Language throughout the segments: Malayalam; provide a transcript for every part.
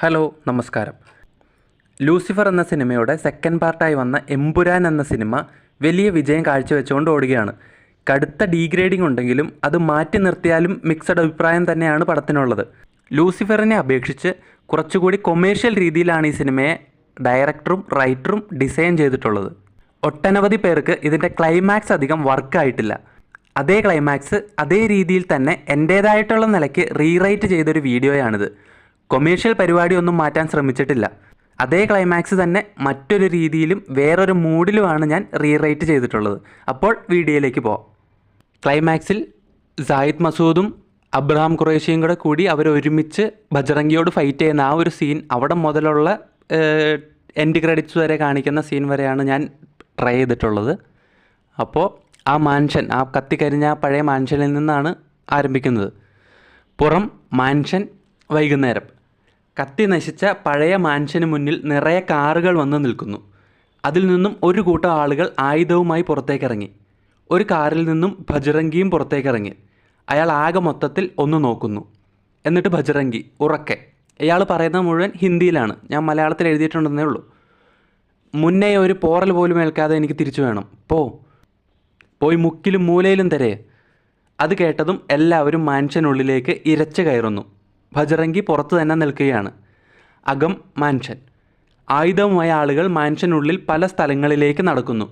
ഹലോ നമസ്കാരം. ലൂസിഫർ എന്ന സിനിമയുടെ സെക്കൻഡ് പാർട്ടായി വന്ന എമ്പുരാൻ എന്ന സിനിമ വലിയ വിജയം കാഴ്ചവെച്ചുകൊണ്ട് ഓടുകയാണ്. കടുത്ത ഡീഗ്രേഡിംഗ് ഉണ്ടെങ്കിലും അത് മാറ്റി നിർത്തിയാലും മിക്സഡ് അഭിപ്രായം തന്നെയാണ് പടത്തിനുള്ളത്. ലൂസിഫറിനെ അപേക്ഷിച്ച് കുറച്ചുകൂടി കൊമേഴ്ഷ്യൽ രീതിയിലാണ് ഈ സിനിമയെ ഡയറക്ടറും റൈറ്ററും ഡിസൈൻ ചെയ്തിട്ടുള്ളത്. ഒട്ടനവധി പേർക്ക് ഇതിൻ്റെ ക്ലൈമാക്സ് അധികം വർക്കായിട്ടില്ല. അതേ ക്ലൈമാക്സ് അതേ രീതിയിൽ തന്നെ എൻ്റേതായിട്ടുള്ള നിലയ്ക്ക് റീറൈറ്റ് ചെയ്തൊരു വീഡിയോയാണിത്. കൊമേഴ്ഷ്യൽ പരിപാടിയൊന്നും മാറ്റാൻ ശ്രമിച്ചിട്ടില്ല. അതേ ക്ലൈമാക്സ് തന്നെ മറ്റൊരു രീതിയിലും വേറൊരു മൂഡിലുമാണ് ഞാൻ റീറൈറ്റ് ചെയ്തിട്ടുള്ളത്. അപ്പോൾ വീഡിയോയിലേക്ക് പോവാം. ക്ലൈമാക്സിൽ സായിദ് മസൂദും അബ്രഹാം ഖുറേഷിയും കൂടി അവരൊരുമിച്ച് ബജ്റംഗിയോട് ഫൈറ്റ് ചെയ്യുന്ന ആ ഒരു സീൻ, അവിടെ മുതലുള്ള എൻഡ് ക്രെഡിറ്റ്സ് വരെ കാണിക്കുന്ന സീൻ വരെയാണ് ഞാൻ ട്രൈ ചെയ്തിട്ടുള്ളത്. അപ്പോൾ ആ മാൻഷൻ, ആ കത്തിക്കരിഞ്ഞ പഴയ മാൻഷനിൽ നിന്നാണ് ആരംഭിക്കുന്നത്. പുറം മാൻഷൻ, വൈകുന്നേരം. കത്തി നശിച്ച പഴയ മാൻഷന് മുന്നിൽ നിറയെ കാറുകൾ വന്ന് നിൽക്കുന്നു. അതിൽ നിന്നും ഒരു കൂട്ടം ആളുകൾ ആയുധവുമായി പുറത്തേക്കിറങ്ങി. ഒരു കാറിൽ നിന്നും ബജ്റംഗിയും പുറത്തേക്കിറങ്ങി. അയാൾ ആകെ മൊത്തത്തിൽ ഒന്ന് നോക്കുന്നു. എന്നിട്ട് ബജ്റംഗി ഉറക്കെ, ഇയാൾ പറയുന്നത് മുഴുവൻ ഹിന്ദിയിലാണ്, ഞാൻ മലയാളത്തിൽ എഴുതിയിട്ടുണ്ടെന്നേ ഉള്ളൂ. മുന്നേ ഒരു പോറൽ പോലും ഏൽക്കാതെ എനിക്ക് തിരിച്ചു വേണം, പോയി മുക്കിലും മൂലയിലും തരേ. അത് കേട്ടതും എല്ലാവരും മാൻഷനുള്ളിലേക്ക് ഇരച്ചു കയറുന്നു. ബജ്റംഗി പുറത്തു തന്നെ നിൽക്കുകയാണ്. അകം മാൻഷൻ. ആയുധവുമായ ആളുകൾ മാൻഷനുള്ളിൽ പല സ്ഥലങ്ങളിലേക്ക് നടക്കുന്നു.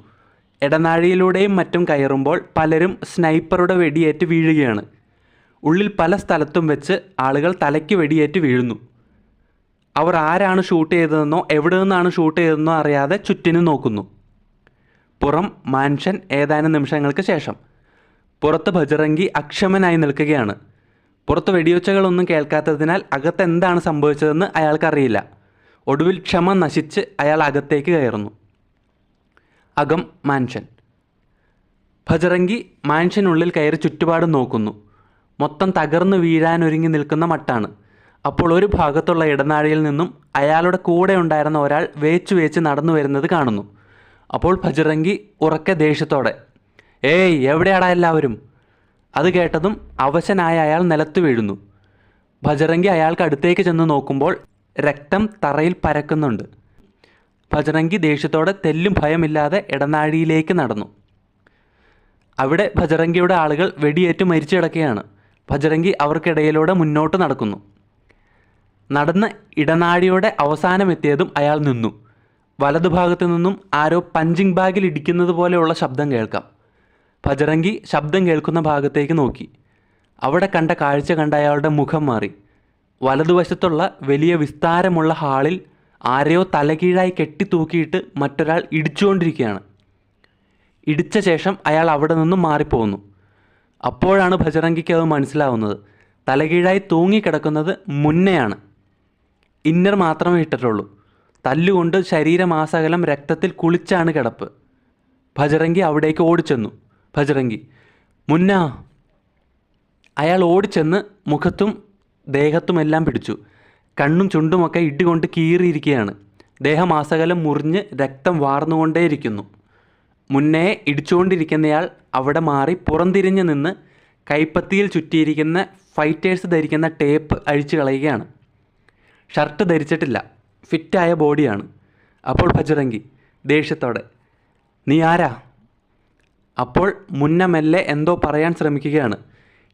ഇടനാഴിയിലൂടെയും മറ്റും കയറുമ്പോൾ പലരും സ്നൈപ്പറുടെ വെടിയേറ്റ് വീഴുകയാണ്. ഉള്ളിൽ പല സ്ഥലത്തും വെച്ച് ആളുകൾ തലയ്ക്ക് വെടിയേറ്റ് വീഴുന്നു. അവർ ആരാണ് ഷൂട്ട് ചെയ്തതെന്നോ എവിടെ നിന്നാണ് ഷൂട്ട് ചെയ്തതെന്നോ അറിയാതെ ചുറ്റിനും നോക്കുന്നു. പുറം മാൻഷൻ. ഏതാനും നിമിഷങ്ങൾക്ക് ശേഷം പുറത്ത് ബജ്റംഗി അക്ഷമനായി നിൽക്കുകയാണ്. പുറത്ത് വെടിയൊച്ചകളൊന്നും കേൾക്കാത്തതിനാൽ അകത്ത് എന്താണ് സംഭവിച്ചതെന്ന് അയാൾക്കറിയില്ല. ഒടുവിൽ ക്ഷമ നശിച്ച് അയാൾ അകത്തേക്ക് കയറുന്നു. അകം മാൻഷൻ. ബജ്റംഗി മാൻഷനുള്ളിൽ കയറി ചുറ്റുപാടും നോക്കുന്നു. മൊത്തം തകർന്നു വീഴാനൊരുങ്ങി നിൽക്കുന്ന മട്ടാണ്. അപ്പോൾ ഒരു ഭാഗത്തുള്ള ഇടനാഴിയിൽ നിന്നും അയാളുടെ കൂടെ ഉണ്ടായിരുന്ന ഒരാൾ വേച്ച് നടന്നു വരുന്നത് കാണുന്നു. അപ്പോൾ ബജ്റംഗി ഉറക്കെ ദേഷ്യത്തോടെ, ഏയ് എവിടെയാടാ എല്ലാവരും? അത് കേട്ടതും അവശനായ അയാൾ നിലത്ത് വീഴുന്നു. ബജ്റംഗി അയാൾക്ക് അടുത്തേക്ക് ചെന്ന് നോക്കുമ്പോൾ രക്തം തറയിൽ പരക്കുന്നുണ്ട്. ബജ്റംഗി ദേഷ്യത്തോടെ തെല്ലും ഭയമില്ലാതെ ഇടനാഴിയിലേക്ക് നടന്നു. അവിടെ ബജ്റംഗിയുടെ ആളുകൾ വെടിയേറ്റ് മരിച്ചു കിടക്കുകയാണ്. ബജ്റംഗി അവർക്കിടയിലൂടെ മുന്നോട്ട് നടക്കുന്നു. നടന്ന് ഇടനാഴിയുടെ അവസാനമെത്തിയതും അയാൾ നിന്നു. വലതുഭാഗത്തു നിന്നും ആരോ പഞ്ചിങ് ബാഗിൽ ഇടിക്കുന്നത് പോലെയുള്ള ശബ്ദം കേൾക്കാം. ബജ്റംഗി ശബ്ദം കേൾക്കുന്ന ഭാഗത്തേക്ക് നോക്കി. അവിടെ കണ്ട കാഴ്ച കണ്ട അയാളുടെ മുഖം മാറി. വലതുവശത്തുള്ള വലിയ വിസ്താരമുള്ള ഹാളിൽ ആരെയോ തലകീഴായി കെട്ടിത്തൂക്കിയിട്ട് മറ്റൊരാൾ ഇടിച്ചുകൊണ്ടിരിക്കുകയാണ്. ഇടിച്ച ശേഷം അയാൾ അവിടെ നിന്നും മാറിപ്പോകുന്നു. അപ്പോഴാണ് ബജ്റംഗിക്ക് അത് മനസ്സിലാവുന്നത്. തലകീഴായി തൂങ്ങിക്കിടക്കുന്നത് മുന്നയാണ്. ഇന്നർ മാത്രമേ ഇട്ടിട്ടുള്ളൂ. തല്ലുകൊണ്ട് ശരീരമാസകലം രക്തത്തിൽ കുളിച്ചാണ് കിടപ്പ്. ബജ്റംഗി അവിടേക്ക് ഓടിച്ചെന്നു. ബജ്റംഗി, മുന്ന. അയാൾ ഓടിച്ചെന്ന് മുഖത്തും ദേഹത്തുമെല്ലാം പിടിച്ചു. കണ്ണും ചുണ്ടുമൊക്കെ ഇടികൊണ്ട് കീറിയിരിക്കുകയാണ്. ദേഹമാസകലം മുറിഞ്ഞ് രക്തം വാർന്നുകൊണ്ടേയിരിക്കുന്നു. മുന്നേ ഇടിച്ചുകൊണ്ടിരിക്കുന്നയാൾ അവിടെ മാറി പുറംതിരിഞ്ഞ് നിന്ന് കൈപ്പത്തിയിൽ ചുറ്റിയിരിക്കുന്ന ഫൈറ്റേഴ്സ് ധരിക്കുന്ന ടേപ്പ് അഴിച്ചു കളയുകയാണ്. ഷർട്ട് ധരിച്ചിട്ടില്ല, ഫിറ്റായ ബോഡിയാണ്. അപ്പോൾ ബജ്റംഗി ദേഷ്യത്തോടെ, നീ ആരാ? അപ്പോൾ മുന്ന മെല്ലെ എന്തോ പറയാൻ ശ്രമിക്കുകയാണ്.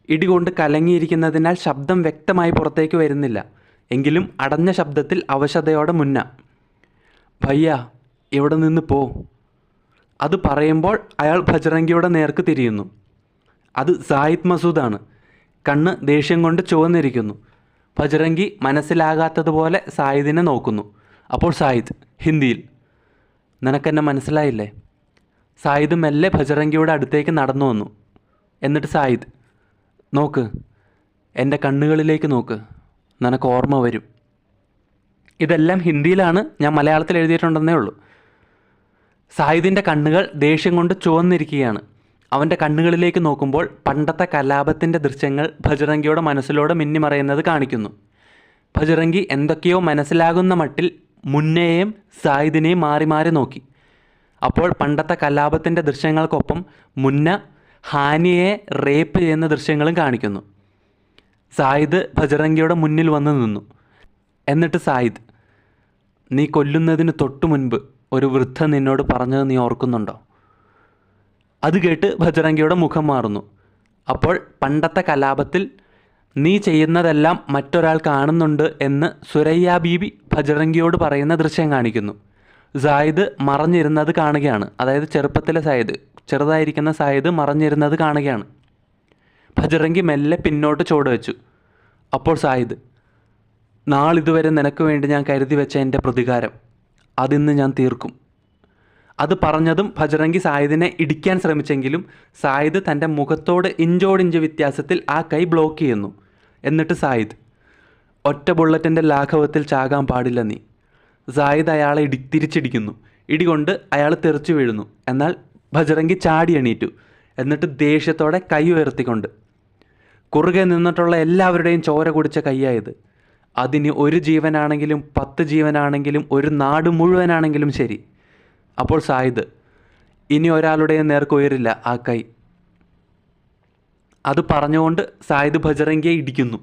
ഇടികൊണ്ട് കലങ്ങിയിരിക്കുന്നതിനാൽ ശബ്ദം വ്യക്തമായി പുറത്തേക്ക് വരുന്നില്ല. എങ്കിലും അടഞ്ഞ ശബ്ദത്തിൽ അവശതയോടെ മുന്ന, ഭയ്യ ഇവിടെ നിന്ന് പോ. അത് പറയുമ്പോൾ അയാൾ ബജ്റംഗിയുടെ നേർക്ക് തിരിയുന്നു. അത് സായിദ് മസൂദാണ്. കണ്ണ് ദേഷ്യം കൊണ്ട് ചുവന്നിരിക്കുന്നു. ബജ്റംഗി മനസ്സിലാകാത്തതുപോലെ സായിദിനെ നോക്കുന്നു. അപ്പോൾ സായിദ് ഹിന്ദിയിൽ, നിനക്കെന്നെ മനസ്സിലായില്ലേ? സായിദ് മെല്ലെ ബജ്റംഗിയുടെ അടുത്തേക്ക് നടന്നു വന്നു. എന്നിട്ട് സായിദ്, നോക്ക്, എൻ്റെ കണ്ണുകളിലേക്ക് നോക്ക്, നിനക്ക് ഓർമ്മ വരും. ഇതെല്ലാം ഹിന്ദിയിലാണ്, ഞാൻ മലയാളത്തിൽ എഴുതിയിട്ടുണ്ടെന്നേ ഉള്ളൂ. സായിദിൻ്റെ കണ്ണുകൾ ദേഷ്യം കൊണ്ട് ചുവന്നിരിക്കുകയാണ്. അവൻ്റെ കണ്ണുകളിലേക്ക് നോക്കുമ്പോൾ പണ്ടത്തെ കലാപത്തിൻ്റെ ദൃശ്യങ്ങൾ ബജ്റംഗിയുടെ മനസ്സിലൂടെ മിന്നിമറയുന്നത് കാണിക്കുന്നു. ബജ്റംഗി എന്തൊക്കെയോ മനസ്സിലാകുന്ന മട്ടിൽ മുന്നയെയും സായിദിനെയും മാറി മാറി നോക്കി. അപ്പോൾ പണ്ടത്തെ കലാപത്തിൻ്റെ ദൃശ്യങ്ങൾക്കൊപ്പം മുന്ന ഹാനിയെ റേപ്പ് ചെയ്യുന്ന ദൃശ്യങ്ങളും കാണിക്കുന്നു. സായിദ് ബജ്റംഗിയുടെ മുന്നിൽ വന്ന് നിന്നു. എന്നിട്ട് സായിദ്, നീ കൊല്ലുന്നതിന് തൊട്ടു മുൻപ് ഒരു വൃദ്ധ നിന്നോട് പറഞ്ഞത് നീ ഓർക്കുന്നുണ്ടോ? അത് കേട്ട് ഭജറങ്കിയുടെ മുഖം മാറുന്നു. അപ്പോൾ പണ്ടത്തെ കലാപത്തിൽ നീ ചെയ്യുന്നതെല്ലാം മറ്റൊരാൾ കാണുന്നുണ്ട് എന്ന് സുരയ്യ ബീബി ഭജറങ്കിയോട് പറയുന്ന ദൃശ്യം കാണിക്കുന്നു. സായിദ് മറഞ്ഞിരുന്നത് കാണുകയാണ്. അതായത് ചെറുപ്പത്തിലെ സായിദ്, ചെറുതായിരിക്കുന്ന സായിദ് മറഞ്ഞിരുന്നത് കാണുകയാണ്. ഭജറങ്കി മെല്ലെ പിന്നോട്ട് ചുവട് വെച്ചു. അപ്പോൾ സായിദ്, നാളിതുവരെ നിനക്ക് വേണ്ടി ഞാൻ കരുതി വെച്ച എൻ്റെ പ്രതികാരം അതിന്ന് ഞാൻ തീർക്കും. അത് പറഞ്ഞതും ഭജറങ്കി സായിദിനെ ഇടിക്കാൻ ശ്രമിച്ചെങ്കിലും സായിദ് തൻ്റെ മുഖത്തോട് ഇഞ്ചോടിഞ്ച് വ്യത്യാസത്തിൽ ആ കൈ ബ്ലോക്ക് ചെയ്യുന്നു. എന്നിട്ട് സായിദ്, ഒറ്റ ബുള്ളറ്റിൻ്റെ ലാഘവത്തിൽ ചാകാൻ പാടില്ല നീ. സായിദ് അയാളെ തിരിച്ചിടിക്കുന്നു. ഇടികൊണ്ട് അയാൾ തെറിച്ചു വീഴുന്നു. എന്നാൽ ഭജറങ്കി ചാടി എണീറ്റു. എന്നിട്ട് ദേഷ്യത്തോടെ കൈ ഉയർത്തിക്കൊണ്ട്, കുറുകെ നിന്നിട്ടുള്ള എല്ലാവരുടെയും ചോര കുടിച്ച കൈയായത്. അതിന് ഒരു ജീവനാണെങ്കിലും 10 ജീവനാണെങ്കിലും ഒരു നാട് മുഴുവനാണെങ്കിലും ശരി. അപ്പോൾ സായിദ്, ഇനി ഒരാളുടെയും നേർക്കുയരില്ല ആ കൈ. അത് പറഞ്ഞുകൊണ്ട് സായിദ് ഭജറങ്കിയെ ഇടിക്കുന്നു.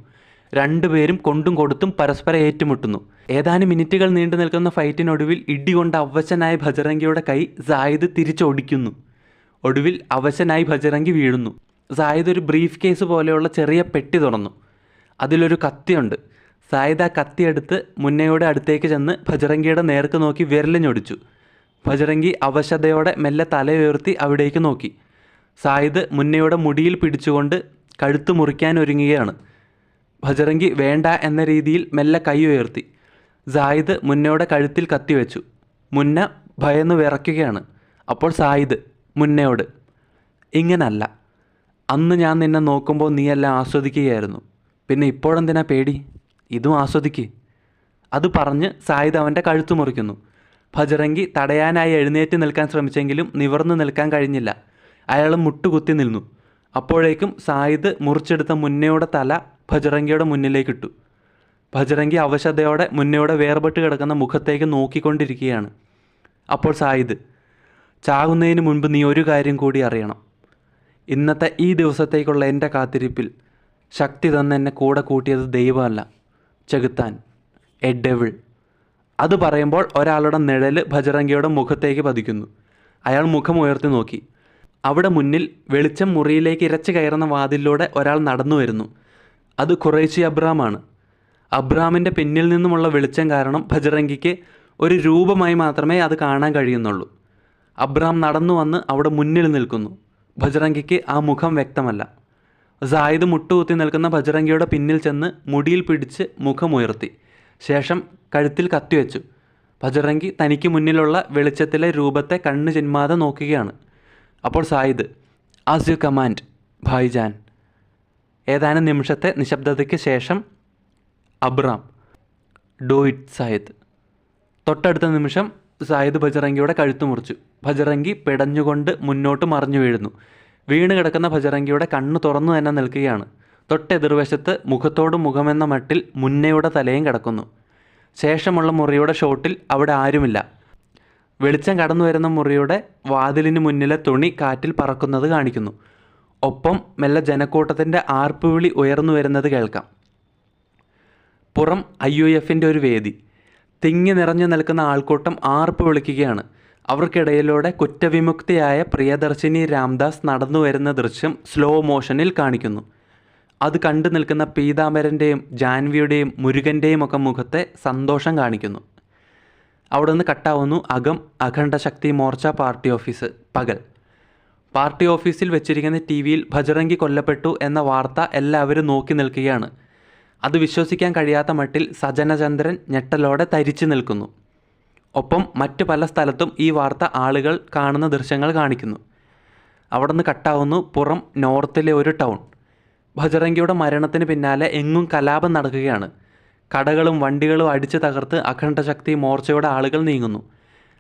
രണ്ടുപേരും കൊണ്ടും കൊടുത്തും പരസ്പരം ഏറ്റുമുട്ടുന്നു. ഏതാനും മിനിറ്റുകൾ നീണ്ടു നിൽക്കുന്ന ഫൈറ്റിനൊടുവിൽ ഇടികൊണ്ട് അവശനായ ഭജറങ്കിയുടെ കൈ സായിദ് തിരിച്ചൊടിക്കുന്നു. ഒടുവിൽ അവശനായി ഭജറങ്കി വീഴുന്നു. സായിദ് ഒരു ബ്രീഫ് കേസ് പോലെയുള്ള ചെറിയ പെട്ടി തുറന്നു. അതിലൊരു കത്തിയുണ്ട്. സായിദ് ആ കത്തിയെടുത്ത് മുന്നയുടെ അടുത്തേക്ക് ചെന്ന് ഭജറങ്കിയുടെ നേർക്ക് നോക്കി വിരലിഞ്ഞൊടിച്ചു. ഭജറങ്കി അവശതയോടെ മെല്ലെ തലയുയർത്തി അവിടേക്ക് നോക്കി. സായിദ് മുന്നയുടെ മുടിയിൽ പിടിച്ചുകൊണ്ട് കഴുത്ത് മുറിക്കാൻ ഒരുങ്ങുകയാണ്. ഭജറങ്കി വേണ്ട എന്ന രീതിയിൽ മെല്ലെ കൈ ഉയർത്തി. സായിദ് മുന്നയുടെ കഴുത്തിൽ കത്തിവെച്ചു. മുന്ന ഭയന്ന് വിറയ്ക്കുകയാണ്. അപ്പോൾ സായിദ് മുന്നയോട്, ഇങ്ങനല്ല, അന്ന് ഞാൻ നിന്നെ നോക്കുമ്പോൾ നീയെല്ലാം ആസ്വദിക്കുകയായിരുന്നു. പിന്നെ ഇപ്പോഴെന്തിനാ പേടി? ഇതും ആസ്വദിക്ക്. അത് പറഞ്ഞ് സായിദ് അവൻ്റെ കഴുത്ത് മുറിക്കുന്നു. ഭജറങ്കി തടയാനായി എഴുന്നേറ്റ് നിൽക്കാൻ ശ്രമിച്ചെങ്കിലും നിവർന്നു നിൽക്കാൻ കഴിഞ്ഞില്ല. അയാൾ മുട്ടുകുത്തി നിന്നു. അപ്പോഴേക്കും സായിദ് മുറിച്ചെടുത്ത മുന്നയുടെ തല ഭജറങ്കിയുടെ മുന്നിലേക്കിട്ടു. ഭജറങ്കി അവശതയോടെ മുന്നയുടെ വേർപെട്ട് കിടക്കുന്ന മുഖത്തേക്ക് നോക്കിക്കൊണ്ടിരിക്കുകയാണ്. അപ്പോൾ സായിദ്, ചാകുന്നതിന് മുൻപ് നീ ഒരു കാര്യം കൂടി അറിയണം. ഇന്നത്തെ ഈ ദിവസത്തേക്കുള്ള എൻ്റെ കാത്തിരിപ്പിൽ ശക്തി തന്നെ എന്നെ കൂടെ കൂട്ടിയത് ദൈവമല്ല, ചെകുത്താൻ, എ ഡെവിൾ. അത് പറയുമ്പോൾ ഒരാളുടെ നിഴൽ ഭജറങ്കിയുടെ മുഖത്തേക്ക് പതിക്കുന്നു. അയാൾ മുഖം ഉയർത്തി നോക്കി. അവിടെ മുന്നിൽ വെളിച്ചം മുറിയിലേക്ക് ഇരച്ചു കയറുന്ന വാതിലിലൂടെ ഒരാൾ നടന്നു വരുന്നു. അത് ഖുറൈശി അബ്രാമാണ്. അബ്രാമിൻ്റെ പിന്നിൽ നിന്നുമുള്ള വെളിച്ചം കാരണം ഭജറങ്കിക്ക് ഒരു രൂപമായി മാത്രമേ അത് കാണാൻ കഴിയുന്നുള്ളൂ. അബ്രാം നടന്നു വന്ന് അവിടെ മുന്നിൽ നിൽക്കുന്നു. ഭജറങ്കിക്ക് ആ മുഖം വ്യക്തമല്ല. സായിദ് മുട്ടുകുത്തി നിൽക്കുന്ന ഭജറങ്കിയുടെ പിന്നിൽ ചെന്ന് മുടിയിൽ പിടിച്ച് മുഖമുയർത്തി. ശേഷം കഴുത്തിൽ കത്തിവെച്ചു. ഭജറങ്കി തനിക്ക് മുന്നിലുള്ള വെളിച്ചത്തിലെ രൂപത്തെ കണ്ണ് ചിന്മാതെ നോക്കുകയാണ്. അപ്പോൾ സായിദ്, ആസ് യു കമാൻഡ് ഭായിജാൻ. ഏതാനും നിമിഷത്തെ നിശബ്ദതയ്ക്ക് ശേഷം അബ്രാം, ഡു ഇറ്റ് സായിദ്. തൊട്ടടുത്ത നിമിഷം സായിദ് ഭജറങ്കിയുടെ കഴുത്ത് മുറിച്ചു. ഭജറങ്കി പിടഞ്ഞുകൊണ്ട് മുന്നോട്ട് മറിഞ്ഞു വീഴുന്നു. വീണ് കിടക്കുന്ന ഭജറങ്കിയുടെ കണ്ണ് തുറന്നു തന്നെ നിൽക്കുകയാണ്. തൊട്ടെതിർവശത്ത് മുഖത്തോട് മുഖമെന്ന മട്ടിൽ മുന്നയുടെ തലയും കിടക്കുന്നു. ശേഷമുള്ള മുറിയുടെ ഷോട്ടിൽ അവിടെ ആരുമില്ല. വെളിച്ചം കടന്നു വരുന്ന മുറിയുടെ വാതിലിന് മുന്നിലെ തുണി കാറ്റിൽ പറക്കുന്നത് കാണിക്കുന്നു. ഒപ്പം മെല്ലെ ജനക്കൂട്ടത്തിൻ്റെ ആർപ്പുവിളി ഉയർന്നു വരുന്നത് കേൾക്കാം. പുറം IUFൻ്റെ ഒരു വേദി. തിങ്ങി നിറഞ്ഞു നിൽക്കുന്ന ആൾക്കൂട്ടം ആർപ്പ് വിളിക്കുകയാണ്. അവർക്കിടയിലൂടെ കുറ്റവിമുക്തിയായ പ്രിയദർശിനി രാംദാസ് നടന്നു വരുന്ന ദൃശ്യം സ്ലോ മോഷനിൽ കാണിക്കുന്നു. അത് കണ്ടു നിൽക്കുന്ന പീതാംബരൻ്റെയും ജാൻവിയുടെയും മുരുകൻ്റെയും ഒക്കെ മുഖത്തെ സന്തോഷം കാണിക്കുന്നു. അവിടെ നിന്ന് കട്ടാവുന്നു. അകം അഖണ്ഡ ശക്തി മോർച്ച പാർട്ടി ഓഫീസ്. പകൽ. പാർട്ടി ഓഫീസിൽ വെച്ചിരിക്കുന്ന TV-യിൽ ഭജറങ്കി കൊല്ലപ്പെട്ടു എന്ന വാർത്ത എല്ലാവരും നോക്കി നിൽക്കുകയാണ്. അത് വിശ്വസിക്കാൻ കഴിയാത്ത മട്ടിൽ സജനചന്ദ്രൻ ഞെട്ടലോടെ തരിച്ചു നിൽക്കുന്നു. ഒപ്പം മറ്റു പല സ്ഥലത്തും ഈ വാർത്ത ആളുകൾ കാണുന്ന ദൃശ്യങ്ങൾ കാണിക്കുന്നു. അവിടെ നിന്ന് കട്ടാവുന്നു. പുറം നോർത്തിലെ ഒരു ടൗൺ. ഭജറങ്കിയുടെ മരണത്തിന് പിന്നാലെ എങ്ങും കലാപം നടക്കുകയാണ്. കടകളും വണ്ടികളും അടിച്ചു തകർത്ത് അഖണ്ഡശക്തി മോർച്ചയുടെ ആളുകൾ നീങ്ങുന്നു.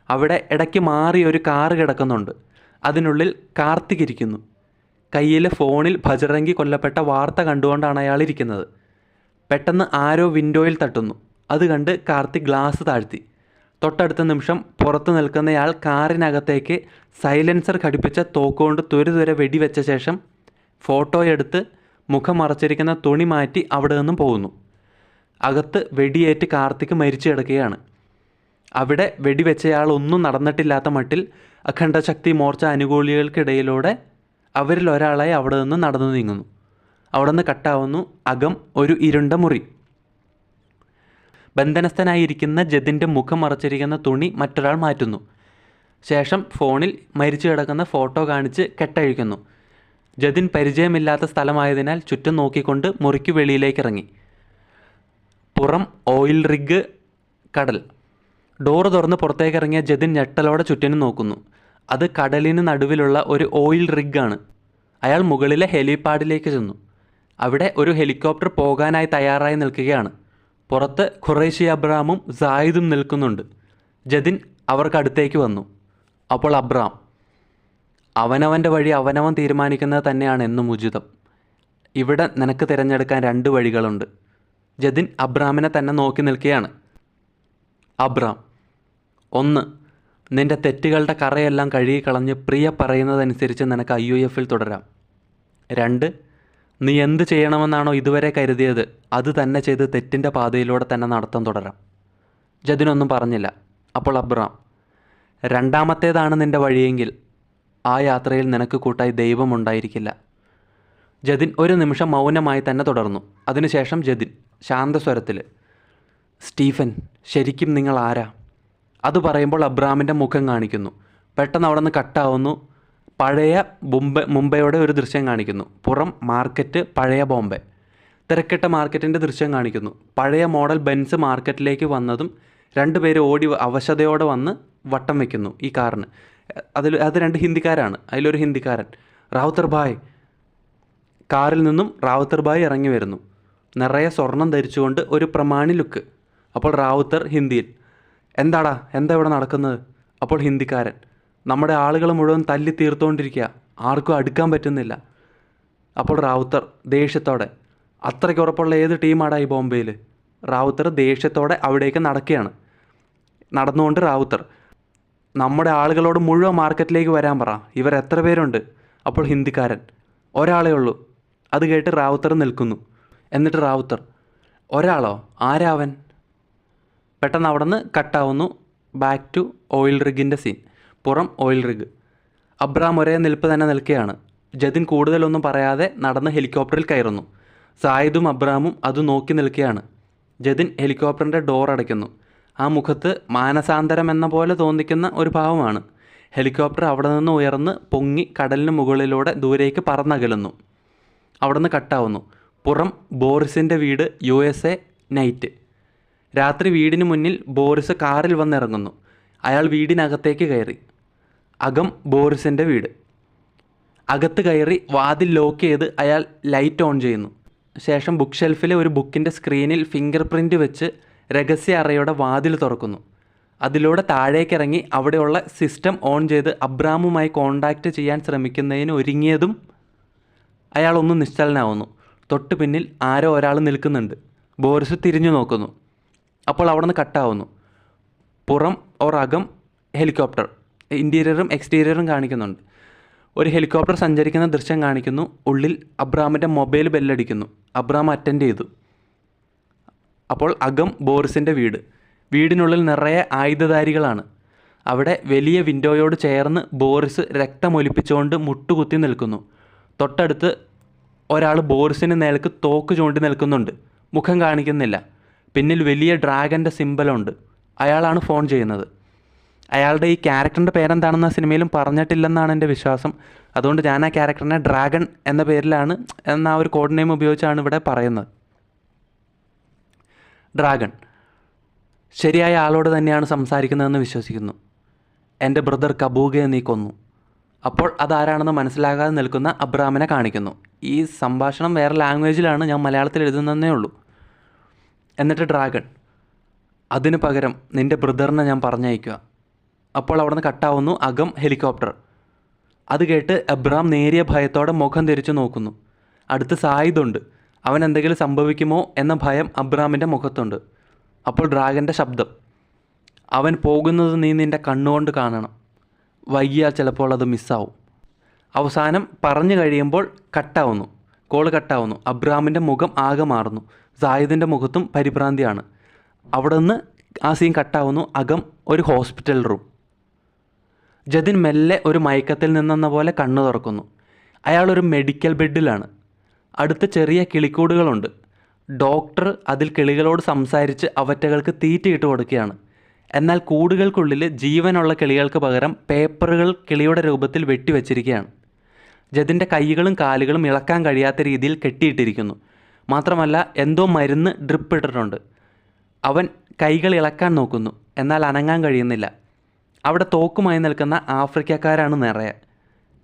അവിടെ ഇടയ്ക്ക് മാറി ഒരു കാറ് കിടക്കുന്നുണ്ട്. അതിനുള്ളിൽ കാർത്തിക് ഇരിക്കുന്നു. കയ്യിലെ ഫോണിൽ ഭജറങ്കി കൊല്ലപ്പെട്ട വാർത്ത കണ്ടുകൊണ്ടാണ് അയാൾ ഇരിക്കുന്നത്. പെട്ടെന്ന് ആരോ വിൻഡോയിൽ തട്ടുന്നു. അത് കണ്ട് കാർത്തിക് ഗ്ലാസ് താഴ്ത്തി. തൊട്ടടുത്ത നിമിഷം പുറത്ത് നിൽക്കുന്നയാൾ കാറിനകത്തേക്ക് സൈലൻസർ ഘടിപ്പിച്ച തോക്കുകൊണ്ട് തുരുതുരെ വെടിവെച്ച ശേഷം ഫോട്ടോയെടുത്ത് മുഖം മറച്ചിരിക്കുന്ന തുണി മാറ്റി അവിടെ നിന്നും പോകുന്നു. അകത്ത് വെടിയേറ്റ് കാർത്തിക് മരിച്ചു കിടക്കുകയാണ്. അവിടെ വെടിവെച്ചയാൾ ഒന്നും നടന്നിട്ടില്ലാത്ത മട്ടിൽ അഖണ്ഡശക്തി മോർച്ച അനുകൂലികൾക്കിടയിലൂടെ അവരിൽ ഒരാളായി അവിടെ നിന്ന് നടന്നു നീങ്ങുന്നു. അവിടെ നിന്ന് കട്ടാവുന്നു. അകം ഒരു ഇരുണ്ട മുറി. ബന്ധനസ്ഥനായിരിക്കുന്ന ജതിൻ്റെ മുഖം മറച്ചിരിക്കുന്ന തുണി മറ്റൊരാൾ മാറ്റുന്നു. ശേഷം ഫോണിൽ മരിച്ചു കിടക്കുന്ന ഫോട്ടോ കാണിച്ച് കെട്ടഴിക്കുന്നു. ജതിൻ പരിചയമില്ലാത്ത സ്ഥലമായതിനാൽ ചുറ്റും നോക്കിക്കൊണ്ട് മുറിക്ക് വെളിയിലേക്ക് ഇറങ്ങി. പുറം ഓയിൽ റിഗ്, കടൽ. ഡോറ് തുറന്ന് പുറത്തേക്ക് ഇറങ്ങിയ ജതിൻ ഞെട്ടലോടെ ചുറ്റിനും നോക്കുന്നു. അത് കടലിന് നടുവിലുള്ള ഒരു ഓയിൽ റിഗാണ്. അയാൾ മുകളിലെ ഹെലിപാഡിലേക്ക് ചെന്നു. അവിടെ ഒരു ഹെലികോപ്റ്റർ പോകാനായി തയ്യാറായി നിൽക്കുകയാണ്. പുറത്ത് ഖുറൈശി അബ്രാമും സായിദും നിൽക്കുന്നുണ്ട്. ജതിൻ അവർക്കടുത്തേക്ക് വന്നു. അപ്പോൾ അബ്രാം, അവനവൻ്റെ വഴി അവനവൻ തീരുമാനിക്കുന്നത് തന്നെയാണ് എന്നും ഉചിതം. ഇവിടെ നിനക്ക് തിരഞ്ഞെടുക്കാൻ 2 വഴികളുണ്ട്. ജതിൻ അബ്രാമിനെ തന്നെ നോക്കി നിൽക്കുകയാണ്. അബ്രാം: 1. നിൻ്റെ തെറ്റുകളുടെ കറയെല്ലാം കഴുകിക്കളഞ്ഞ് പ്രിയ പറയുന്നതനുസരിച്ച് നിനക്ക് IUF-ൽ തുടരാം. 2. നീ എന്ത് ചെയ്യണമെന്നാണോ ഇതുവരെ കരുതിയത് അത് തന്നെ ചെയ്ത് തെറ്റിൻ്റെ പാതയിലൂടെ തന്നെ നടത്തം തുടരാം. ജതിനൊന്നും പറഞ്ഞില്ല. അപ്പോൾ അബ്രാം: 2ാമത്തേതാണ് നിൻ്റെ വഴിയെങ്കിൽ ആ യാത്രയിൽ നിനക്ക് കൂട്ടായി ദൈവമുണ്ടായിരിക്കില്ല. ജതിൻ ഒരു നിമിഷം മൗനമായി തന്നെ തുടർന്നു. അതിനുശേഷം ജതിൻ ശാന്തസ്വരത്തിൽ: സ്റ്റീഫൻ, ശരിക്കും നിങ്ങൾ ആരാ? അത് പറയുമ്പോൾ അബ്രാമിൻ്റെ മുഖം കാണിക്കുന്നു. പെട്ടെന്ന് അവിടെ നിന്ന് കട്ടാവുന്നു. പഴയ മുംബൈയുടെ ഒരു ദൃശ്യം കാണിക്കുന്നു. പുറം മാർക്കറ്റ്, പഴയ ബോംബെ. തിരക്കിട്ട മാർക്കറ്റിൻ്റെ ദൃശ്യം കാണിക്കുന്നു. പഴയ മോഡൽ ബെൻസ് മാർക്കറ്റിലേക്ക് വന്നതും 2 പേര് ഓടി അവശതയോടെ വന്ന് വട്ടം വയ്ക്കുന്നു ഈ കാറിന്. അത് 2 ഹിന്ദിക്കാരാണ്. അതിലൊരു ഹിന്ദിക്കാരൻ റാവുത്തർ ഭായ്. കാറിൽ നിന്നും റാവുത്തർ ഭായ് ഇറങ്ങി വരുന്നു. നിറയെ സ്വർണം ധരിച്ചുകൊണ്ട് ഒരു പ്രമാണി ലുക്ക്. അപ്പോൾ റാവുത്തർ ഹിന്ദിയിൽ: എന്താടാ, എന്താ ഇവിടെ നടക്കുന്നത്? അപ്പോൾ ഹിന്ദിക്കാരൻ: നമ്മുടെ ആളുകൾ മുഴുവൻ തല്ലി തീർത്തുകൊണ്ടിരിക്കുക, ആർക്കും അടുക്കാൻ പറ്റുന്നില്ല. അപ്പോൾ റാവുത്തർ ദേഷ്യത്തോടെ: അത്രയ്ക്ക് ഉറപ്പുള്ള ഏത് ടീമാടാ ഈ ബോംബെയിൽ? റാവുത്തർ ദേഷ്യത്തോടെ അവിടേക്ക് നടക്കുകയാണ്. നടന്നുകൊണ്ട് റാവുത്തർ: നമ്മുടെ ആളുകളോട് മുഴുവൻ മാർക്കറ്റിലേക്ക് വരാൻ പറ, ഇവർ എത്ര പേരുണ്ട്? അപ്പോൾ ഹിന്ദിക്കാരൻ: ഒരാളേ ഉള്ളൂ. അത് കേട്ട് റാവുത്തർ നിൽക്കുന്നു. എന്നിട്ട് റാവുത്തർ: ഒരാളോ? ആരാവൻ? പെട്ടെന്ന് അവിടെ നിന്ന് കട്ടാവുന്നു. ബാക്ക് ടു ഓയിൽ റിഗിൻ്റെ സീൻ. പുറം ഓയിൽ റിഗ്. അബ്രാം ഒരേ നിൽപ്പ് തന്നെ നിൽക്കുകയാണ്. ജതിൻ കൂടുതലൊന്നും പറയാതെ നടന്ന് ഹെലികോപ്റ്ററിൽ കയറുന്നു. സായിദും അബ്രാമും അത് നോക്കി നിൽക്കുകയാണ്. ജതിൻ ഹെലികോപ്റ്ററിൻ്റെ ഡോർ അടയ്ക്കുന്നു. ആ മുഖത്ത് മാനസാന്തരം എന്ന പോലെ തോന്നിക്കുന്ന ഒരു ഭാവമാണ്. ഹെലികോപ്റ്റർ അവിടെ നിന്ന് ഉയർന്ന് പൊങ്ങി കടലിന് മുകളിലൂടെ ദൂരേക്ക് പറന്നകലുന്നു. അവിടെ നിന്ന് കട്ടാവുന്നു. പുറം ബോറിസിൻ്റെ വീട്, USA, നൈറ്റ്. രാത്രി വീടിന് മുന്നിൽ ബോറിസ് കാറിൽ വന്നിറങ്ങുന്നു. അയാൾ വീടിനകത്തേക്ക് കയറി. അകം ബോറിസിൻ്റെ വീട്. അകത്ത് കയറി വാതിൽ ലോക്ക് ചെയ്ത് അയാൾ ലൈറ്റ് ഓൺ ചെയ്യുന്നു. ശേഷം ബുക്ക് ഷെൽഫിലെ ഒരു ബുക്കിൻ്റെ സ്ക്രീനിൽ ഫിംഗർ പ്രിൻ്റ് വെച്ച് രഹസ്യ അറയുടെ വാതിൽ തുറക്കുന്നു. അതിലൂടെ താഴേക്കിറങ്ങി അവിടെയുള്ള സിസ്റ്റം ഓൺ ചെയ്ത് അബ്രാമുമായി കോണ്ടാക്റ്റ് ചെയ്യാൻ ശ്രമിക്കുന്നതിന് ഒരുങ്ങിയതും അയാളൊന്ന് നിശ്ചലനാവുന്നു. തൊട്ട് പിന്നിൽ ആരോ ഒരാൾ നിൽക്കുന്നുണ്ട്. ബോറിസ് തിരിഞ്ഞു നോക്കുന്നു. അപ്പോൾ അവിടെ നിന്ന് കട്ടാവുന്നു. പുറം അകം ഹെലികോപ്റ്റർ. ഇൻറ്റീരിയറും എക്സ്റ്റീരിയറും കാണിക്കുന്നുണ്ട്. ഒരു ഹെലികോപ്റ്റർ സഞ്ചരിക്കുന്ന ദൃശ്യം കാണിക്കുന്നു. ഉള്ളിൽ അബ്രാമിൻ്റെ മൊബൈൽ ബെല്ലടിക്കുന്നു. അബ്രാം അറ്റൻഡ് ചെയ്തു. അപ്പോൾ അകം ബോറിസിൻ്റെ വീട്. വീടിനുള്ളിൽ നിറയെ ആയുധധാരികളാണ്. അവിടെ വലിയ വിൻഡോയോട് ചേർന്ന് ബോറിസ് രക്തമൊലിപ്പിച്ചുകൊണ്ട് മുട്ടുകുത്തി നിൽക്കുന്നു. തൊട്ടടുത്ത് ഒരാൾ ബോറിസിന് നേർക്ക് തോക്ക് ചൂണ്ടി നിൽക്കുന്നുണ്ട്. മുഖം കാണിക്കുന്നില്ല. പിന്നിൽ വലിയ ഡ്രാഗൻ്റെ സിമ്പലുണ്ട്. അയാളാണ് ഫോൺ ചെയ്യുന്നത്. അയാളുടെ ഈ ക്യാരക്ടറിൻ്റെ പേരെന്താണെന്ന് സിനിമയിലും പറഞ്ഞിട്ടില്ലെന്നാണ് എൻ്റെ വിശ്വാസം. അതുകൊണ്ട് ഞാൻ ആ ക്യാരക്ടറിനെ ഡ്രാഗൺ എന്ന പേരിലാണ്, എന്ന ആ ഒരു കോഡ് നെയിം ഉപയോഗിച്ചാണ് ഇവിടെ പറയുന്നത്. ഡ്രാഗൺ ശരിയായ ആളോട് തന്നെയാണ് സംസാരിക്കുന്നതെന്ന് വിശ്വസിക്കുന്നു. എൻ്റെ ബ്രദർ കബൂഗയെ നീ കൊന്നു. അപ്പോൾ അതാരാണെന്ന് മനസ്സിലാകാതെ നിൽക്കുന്ന അബ്രാമിനെ കാണിക്കുന്നു. ഈ സംഭാഷണം വേറെ ലാംഗ്വേജിലാണ്, ഞാൻ മലയാളത്തിൽ എഴുതുന്നതേ ഉള്ളൂ. എന്നിട്ട് ഡ്രാഗൺ: അതിന് പകരം നിൻ്റെ ബ്രദറിനെ ഞാൻ പറഞ്ഞയക്കുക. അപ്പോൾ അവിടെ നിന്ന് കട്ടാവുന്നു. അകം ഹെലികോപ്റ്റർ. അത് കേട്ട് അബ്രാം നേരിയ ഭയത്തോടെ മുഖം തിരിച്ചു നോക്കുന്നു. അടുത്ത് സായിദുണ്ട്. അവൻ എന്തെങ്കിലും സംഭവിക്കുമോ എന്ന ഭയം അബ്രാമിൻ്റെ മുഖത്തുണ്ട്. അപ്പോൾ ഡ്രാഗൻ്റെ ശബ്ദം: അവൻ പോകുന്നത് നീ നിൻ്റെ കണ്ണുകൊണ്ട് കാണണം. വൈകിയാൽ ചിലപ്പോൾ അത് മിസ്സാവും. അവസാനം പറഞ്ഞു കഴിയുമ്പോൾ കട്ടാവുന്നു. കോള് കട്ടാവുന്നു. അബ്രാമിൻ്റെ മുഖം ആകെ മാറുന്നു. സായിദിൻ്റെ മുഖത്തും പരിഭ്രാന്തിയാണ്. അവിടെ നിന്ന് ആ സീൻ കട്ടാവുന്നു. അകം ഒരു ഹോസ്പിറ്റൽ റൂം. ജതിൻ മെല്ലെ ഒരു മയക്കത്തിൽ നിന്നെന്ന പോലെ കണ്ണു തുറക്കുന്നു. അയാളൊരു മെഡിക്കൽ ബെഡിലാണ്. അടുത്ത് ചെറിയ കിളിക്കൂടുകളുണ്ട്. ഡോക്ടർ അതിൽ കിളികളോട് സംസാരിച്ച് അവറ്റകൾക്ക് തീറ്റയിട്ട് കൊടുക്കുകയാണ്. എന്നാൽ കൂടുകൾക്കുള്ളിൽ ജീവനുള്ള കിളികൾക്ക് പകരം പേപ്പറുകൾ കിളിയുടെ രൂപത്തിൽ വെട്ടിവെച്ചിരിക്കുകയാണ്. ജതിൻ്റെ കൈകളും കാലുകളും ഇളക്കാൻ കഴിയാത്ത രീതിയിൽ കെട്ടിയിട്ടിരിക്കുന്നു. മാത്രമല്ല എന്തോ മരുന്ന് ഡ്രിപ്പ് ഇട്ടിട്ടുണ്ട്. അവൻ കൈകൾ ഇളക്കാൻ നോക്കുന്നു, എന്നാൽ അനങ്ങാൻ കഴിയുന്നില്ല. അവിടെ തോക്കുമായി നിൽക്കുന്ന ആഫ്രിക്കക്കാരാണ് നിറയെ.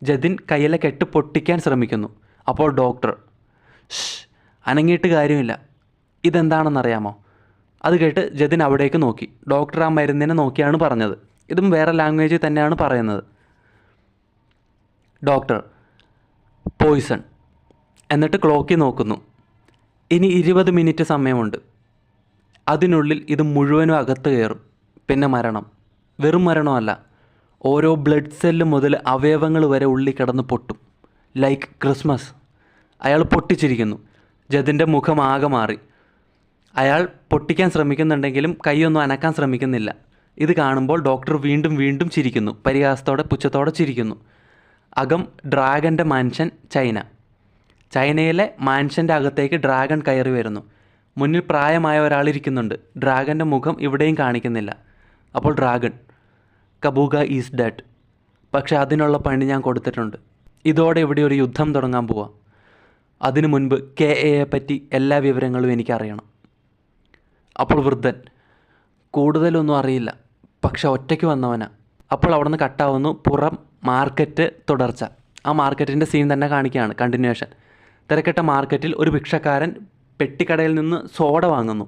ജതിൻ കയ്യിലെ കെട്ട് പൊട്ടിക്കാൻ ശ്രമിക്കുന്നു. അപ്പോൾ ഡോക്ടർ, അനങ്ങിയിട്ട് കാര്യമില്ല, ഇതെന്താണെന്നറിയാമോ? അത് കേട്ട് ജതിൻ അവിടേക്ക് നോക്കി. ഡോക്ടർ ആ മരുന്നിനെ നോക്കിയാണ് പറഞ്ഞത്. ഇതും വേറെ ലാംഗ്വേജിൽ തന്നെയാണ് പറയുന്നത്. Doctor, poison. എന്നിട്ട് ക്ലോക്കിൽ നോക്കുന്നു. ഇനി 20 മിനിറ്റ് സമയമുണ്ട്. അതിനുള്ളിൽ ഇത് മുഴുവനും അകത്ത് കയറും. പിന്നെ മരണം. വെറും മരണമല്ല, ഓരോ ബ്ലഡ് സെല്ല് മുതൽ അവയവങ്ങൾ വരെ ഉള്ളിൽ കിടന്ന് പൊട്ടും. Like Christmas. അയാൾ പൊട്ടിച്ചിരിക്കുന്നു. ജതിൻ്റെ മുഖം ആകെ മാറി. അയാൾ പൊട്ടിക്കാൻ ശ്രമിക്കുന്നുണ്ടെങ്കിലും കൈയൊന്നും അനക്കാൻ ശ്രമിക്കുന്നില്ല. ഇത് കാണുമ്പോൾ ഡോക്ടർ വീണ്ടും വീണ്ടും ചിരിക്കുന്നു. പരിഹാസത്തോടെ പുച്ഛത്തോടെ ചിരിക്കുന്നു. അകം ഡ്രാഗൻ്റെ മാൻഷൻ, ചൈന. ചൈനയിലെ മാൻഷൻ്റെ അകത്തേക്ക് ഡ്രാഗൺ കയറി വരുന്നു. മുന്നിൽ പ്രായമായ ഒരാളിരിക്കുന്നുണ്ട്. ഡ്രാഗൻ്റെ മുഖം ഇവിടെയും കാണിക്കുന്നില്ല. അപ്പോൾ ഡ്രാഗൺ, കബൂഗ ഈസ് ഡെഡ്. പക്ഷെ അതിനുള്ള പണി ഞാൻ കൊടുത്തിട്ടുണ്ട്. ഇതോടെ ഇവിടെ ഒരു യുദ്ധം തുടങ്ങാൻ പോവാം. അതിനു മുൻപ് KAയെ പറ്റി എല്ലാ വിവരങ്ങളും എനിക്കറിയണം. അപ്പോൾ വൃദ്ധൻ, കൂടുതലൊന്നും അറിയില്ല, പക്ഷെ ഒറ്റയ്ക്ക് വന്നവനാ. അപ്പോൾ അവിടെ നിന്ന് കട്ടാവുന്നു. പുറം മാർക്കറ്റ് തുടർച്ച. ആ മാർക്കറ്റിൻ്റെ സീൻ തന്നെ കാണിക്കുകയാണ്, കണ്ടിന്യൂവേഷൻ. തിരക്കിട്ട മാർക്കറ്റിൽ ഒരു ഭിക്ഷക്കാരൻ പെട്ടിക്കടയിൽ നിന്ന് സോഡ വാങ്ങുന്നു.